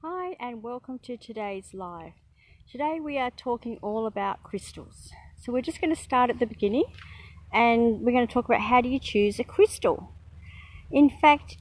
Hi and welcome to today's live. Today we are talking all about crystals. So we're just going to start at the beginning and we're going to talk about how do you choose a crystal. In fact,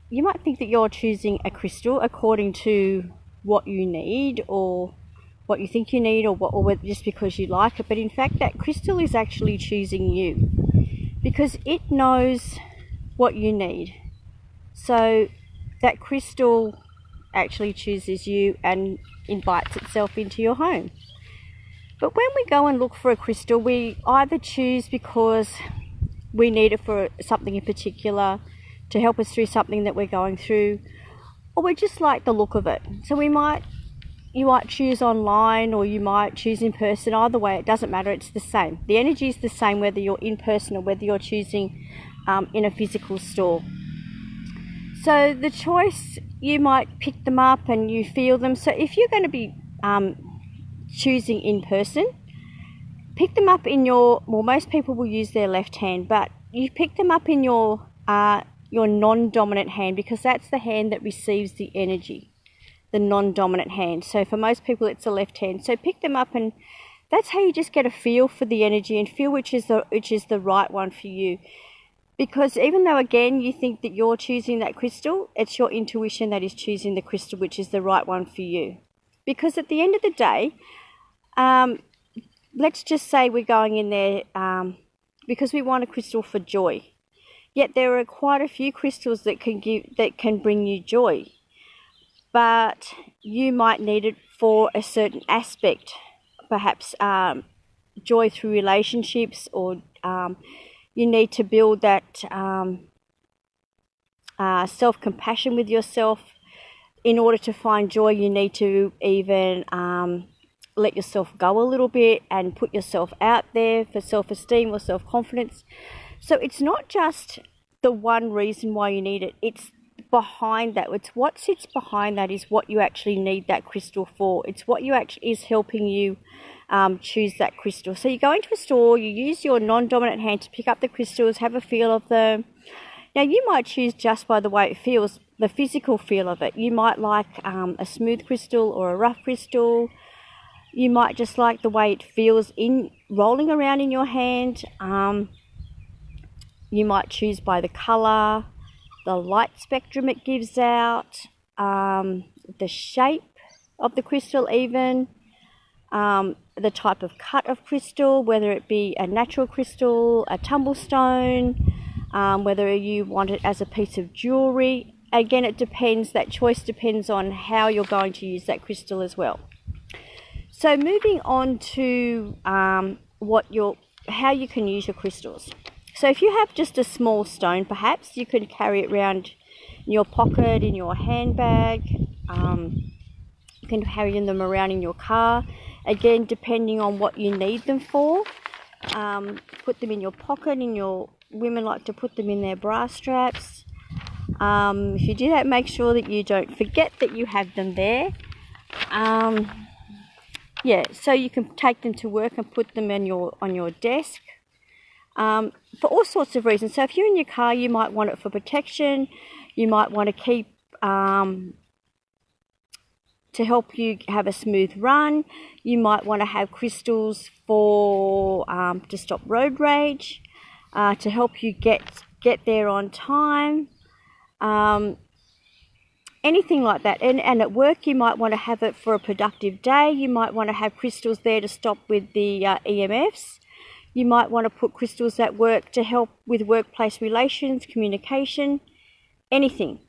you might think that you're choosing a crystal according to what you need or what you think you need or just because you like it, but in fact that crystal is actually choosing you because it knows what you need. So that crystal actually chooses you and invites itself into your home. But when we go and look for a crystal, we either choose because we need it for something in particular to help us through something that we're going through, or we just like the look of it. So you might choose online or you might choose in person. Either way, it doesn't matter, it's the same. The energy is the same whether you're in person or whether you're choosing in a physical store. So the choice, you might pick them up and you feel them. So if you're going to be choosing in person, pick them up in most people will use their left hand, but you pick them up in your non-dominant hand because that's the hand that receives the energy, the non-dominant hand. So for most people it's the left hand. So pick them up and that's how you just get a feel for the energy and feel which is the right one for you. Because even though, again, you think that you're choosing that crystal, it's your intuition that is choosing the crystal, which is the right one for you. Because at the end of the day, let's just say we're going in there because we want a crystal for joy. Yet there are quite a few crystals that can bring you joy. But you might need it for a certain aspect, perhaps joy through relationships or you need to build that self-compassion with yourself. In order to find joy, you need to even let yourself go a little bit and put yourself out there for self-esteem or self-confidence. So it's not just the one reason why you need it. It's behind that. It's what sits behind that is what you actually need that crystal for. It's what you actually is helping you choose that crystal. So you go into a store, you use your non-dominant hand to pick up the crystals, have a feel of them. Now you might choose just by the way it feels, the physical feel of it. You might like a smooth crystal or a rough crystal. You might just like the way it feels in rolling around in your hand. You might choose by the color, the light spectrum it gives out, the shape of the crystal even. The type of cut of crystal, whether it be a natural crystal, a tumble stone, whether you want it as a piece of jewelry. Again, it depends, that choice depends on how you're going to use that crystal as well. So moving on to how you can use your crystals. So if you have just a small stone, perhaps you can carry it around in your pocket, in your handbag. You can carry them around in your car. Again, depending on what you need them for. Put them in your pocket. Women like to put them in their bra straps. If you do that, make sure that you don't forget that you have them there. So you can take them to work and put them on your desk. For all sorts of reasons. So if you're in your car, you might want it for protection. You might want to keep to help you have a smooth run. You might want to have crystals for to stop road rage, to help you get there on time, anything like that. And at work, you might want to have it for a productive day. You might want to have crystals there to stop with the EMFs. You might want to put crystals at work to help with workplace relations, communication, anything.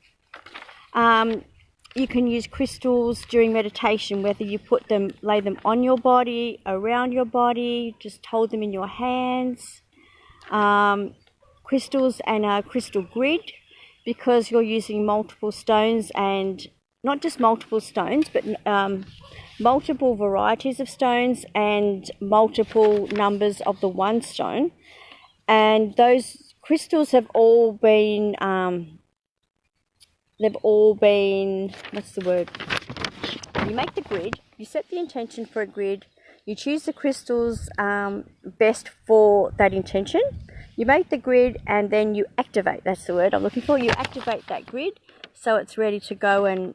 You can use crystals during meditation, whether you lay them on your body, around your body, just hold them in your hands. Crystals and a crystal grid, because you're using multiple stones, and not just multiple stones, but multiple varieties of stones and multiple numbers of the one stone. And those crystals have all been what's the word? You make the grid, you set the intention for a grid, you choose the crystals best for that intention, you make the grid, and then you activate, that's the word I'm looking for, you activate that grid so it's ready to go and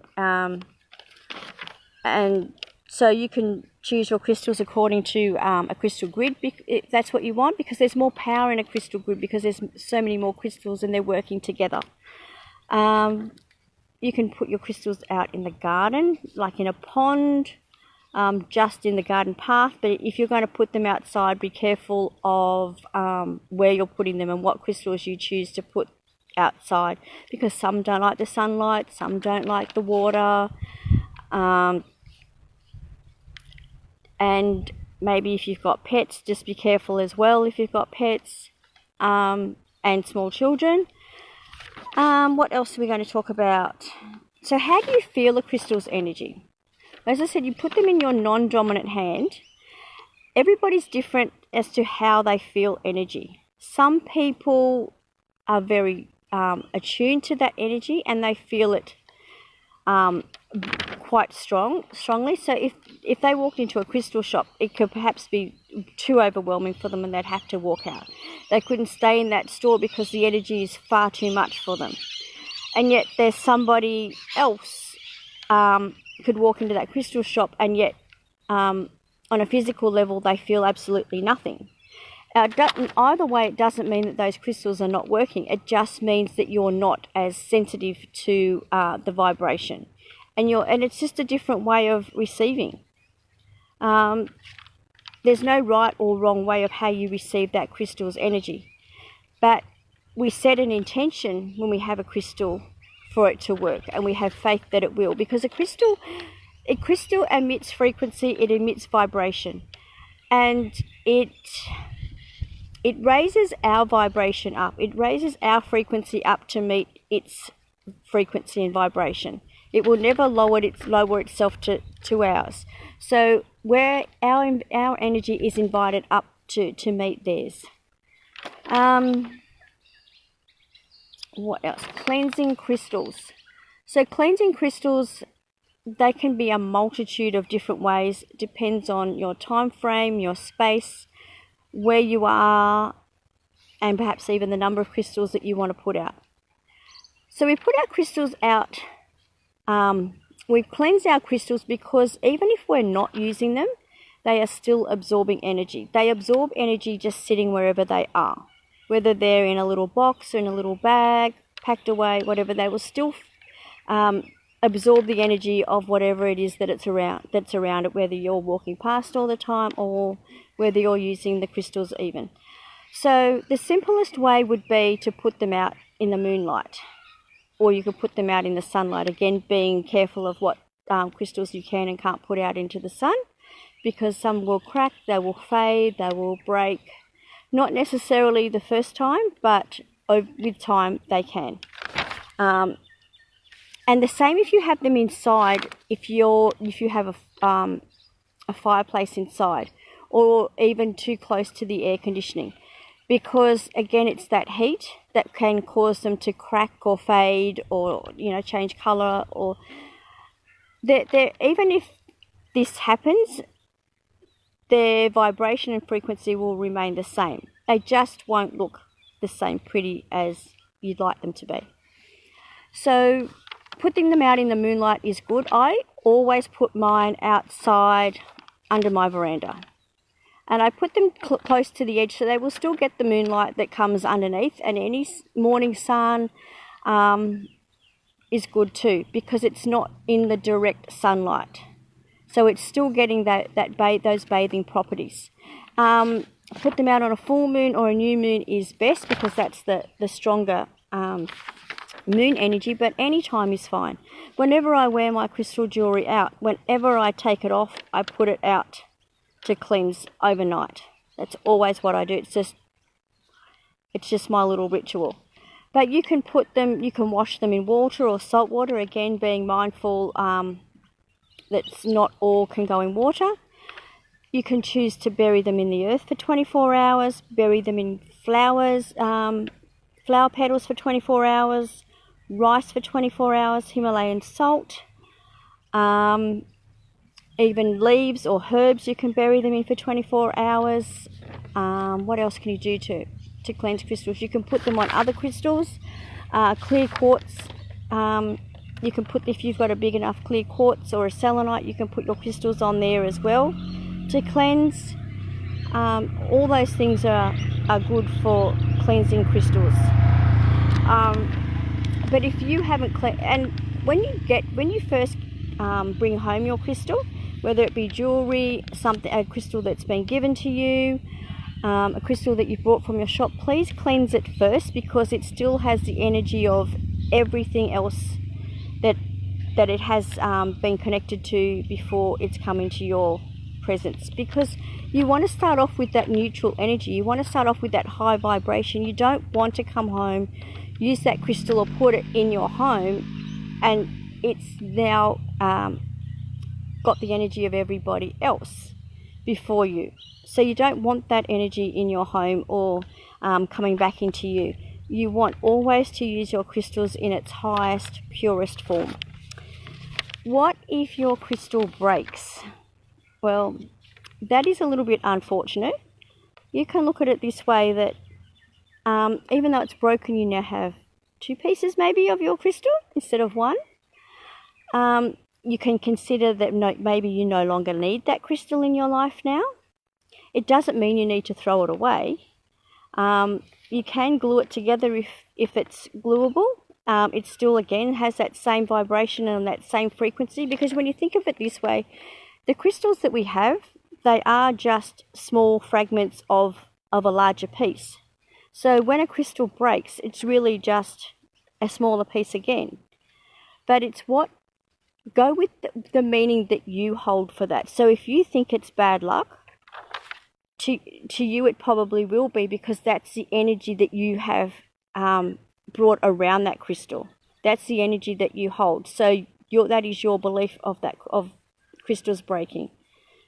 and so you can choose your crystals according to a crystal grid if that's what you want, because there's more power in a crystal grid because there's so many more crystals and they're working together. You can put your crystals out in the garden, like in a pond, just in the garden path. But if you're going to put them outside, be careful of where you're putting them and what crystals you choose to put outside, because some don't like the sunlight, some don't like the water. And maybe if you've got pets, just be careful as well if you've got pets and small children. What else are we going to talk about? So how do you feel a crystal's energy? As I said, you put them in your non-dominant hand. Everybody's different as to how they feel energy. Some people are very attuned to that energy and they feel it quite strongly. So if they walked into a crystal shop, it could perhaps be too overwhelming for them and they'd have to walk out. They couldn't stay in that store because the energy is far too much for them. And yet there's somebody else could walk into that crystal shop and yet on a physical level they feel absolutely nothing. Either way, it doesn't mean that those crystals are not working. It just means that you're not as sensitive to the vibration. And it's just a different way of receiving. There's no right or wrong way of how you receive that crystal's energy. But we set an intention when we have a crystal for it to work, and we have faith that it will, because a crystal emits frequency, it emits vibration, and it raises our vibration up. It raises our frequency up to meet its frequency and vibration. It will never lower itself to ours. So where our energy is invited up to meet theirs. What else? Cleansing crystals. So cleansing crystals, they can be a multitude of different ways. Depends on your time frame, your space, where you are, and perhaps even the number of crystals that you want to put out. So we put our crystals out. We've cleansed our crystals because even if we're not using them, they are still absorbing energy. They absorb energy just sitting wherever they are. Whether they're in a little box or in a little bag, packed away, whatever, they will still absorb the energy of whatever it is that's around it, whether you're walking past all the time or whether you're using the crystals even. So the simplest way would be to put them out in the moonlight, or you could put them out in the sunlight, again being careful of what crystals you can and can't put out into the sun, because some will crack, they will fade, they will break. Not necessarily the first time, but with time they can. And the same if you have them inside, if you have a fireplace inside, or even too close to the air conditioning, because again it's that heat that can cause them to crack or fade or change colour, or even if this happens, their vibration and frequency will remain the same. They just won't look the same pretty as you'd like them to be. So putting them out in the moonlight is good. I always put mine outside under my veranda. And I put them close to the edge so they will still get the moonlight that comes underneath, and any morning sun is good too, because it's not in the direct sunlight. So it's still getting those bathing properties. Put them out on a full moon or a new moon is best, because that's the stronger moon energy, but any time is fine. Whenever I wear my crystal jewellery out, whenever I take it off, I put it out to cleanse overnight. That's always what I do. It's just my little ritual. But you can wash them in water or salt water, again being mindful that's not all can go in water. You can choose to bury them in the earth for 24 hours, bury them in flowers, flower petals for 24 hours, rice for 24 hours, Himalayan salt, even leaves or herbs you can bury them in for 24 hours. What else can you do to cleanse crystals? You can put them on other crystals, clear quartz You can put, if you've got a big enough clear quartz or a selenite, you can put your crystals on there as well to cleanse. All those things are good for cleansing crystals. But if you haven't and when you first bring home your crystal, whether it be jewelry, a crystal that's been given to you, a crystal that you've bought from your shop, please cleanse it first, because it still has the energy of everything else that it has been connected to before it's come into your presence. Because you want to start off with that neutral energy. You want to start off with that high vibration. You don't want to come home, use that crystal or put it in your home, and it's now got the energy of everybody else before you. So you don't want that energy in your home or coming back into you. You want always to use your crystals in its highest, purest form. What if your crystal breaks? Well, that is a little bit unfortunate. You can look at it this way, that even though it's broken, you now have 2 pieces maybe of your crystal instead of 1. You can consider that maybe you no longer need that crystal in your life now. It doesn't mean you need to throw it away. You can glue it together if it's gluable. It still, again, has that same vibration and that same frequency, because when you think of it this way, the crystals that we have, they are just small fragments of a larger piece. So when a crystal breaks, it's really just a smaller piece again. But it's go with the meaning that you hold for that. So if you think it's bad luck, to you it probably will be, because that's the energy that you have brought around that crystal. That's the energy that you hold. So that is your belief of crystals breaking.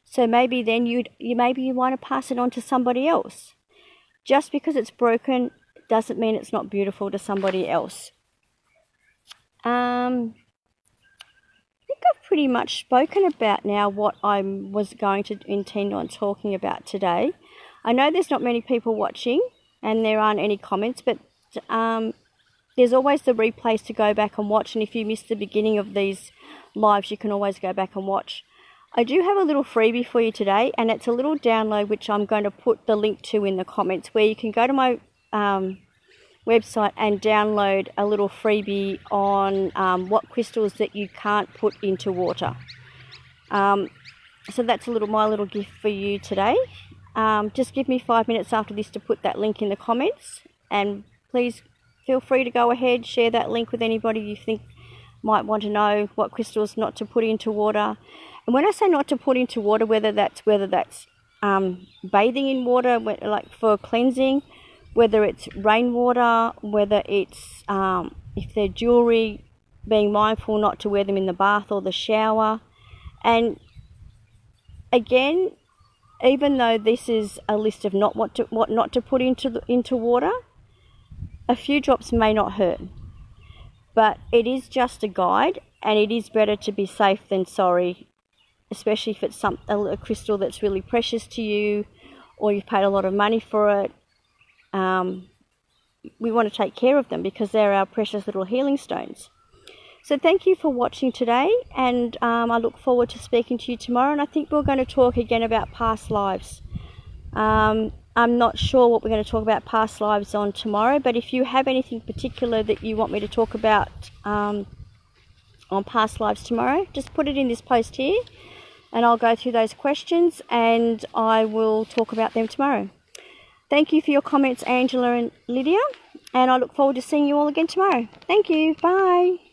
So maybe then you want to pass it on to somebody else. Just because it's broken doesn't mean it's not beautiful to somebody else. I think I've pretty much spoken about now what I was going to intend on talking about today. I know there's not many people watching and there aren't any comments, but there's always the replays to go back and watch, and if you missed the beginning of these lives, you can always go back and watch. I do have a little freebie for you today, and it's a little download which I'm going to put the link to in the comments, where you can go to my website and download a little freebie on what crystals that you can't put into water. So that's my little gift for you today. Just give me 5 minutes after this to put that link in the comments, and please feel free to go ahead, share that link with anybody you think might want to know what crystals not to put into water. And when I say not to put into water, whether that's bathing in water, like for cleansing, whether it's rainwater, whether it's if they're jewelry, being mindful not to wear them in the bath or the shower. And again, even though this is a list of what not to put into water, a few drops may not hurt, but it is just a guide, and it is better to be safe than sorry, especially if it's a crystal that's really precious to you, or you've paid a lot of money for it. We want to take care of them because they're our precious little healing stones. So thank you for watching today, and I look forward to speaking to you tomorrow, and I think we're going to talk again about past lives. I'm not sure what we're going to talk about past lives on tomorrow, but if you have anything particular that you want me to talk about on past lives tomorrow, just put it in this post here, and I'll go through those questions and I will talk about them tomorrow. Thank you for your comments, Angela and Lydia, and I look forward to seeing you all again tomorrow. Thank you. Bye.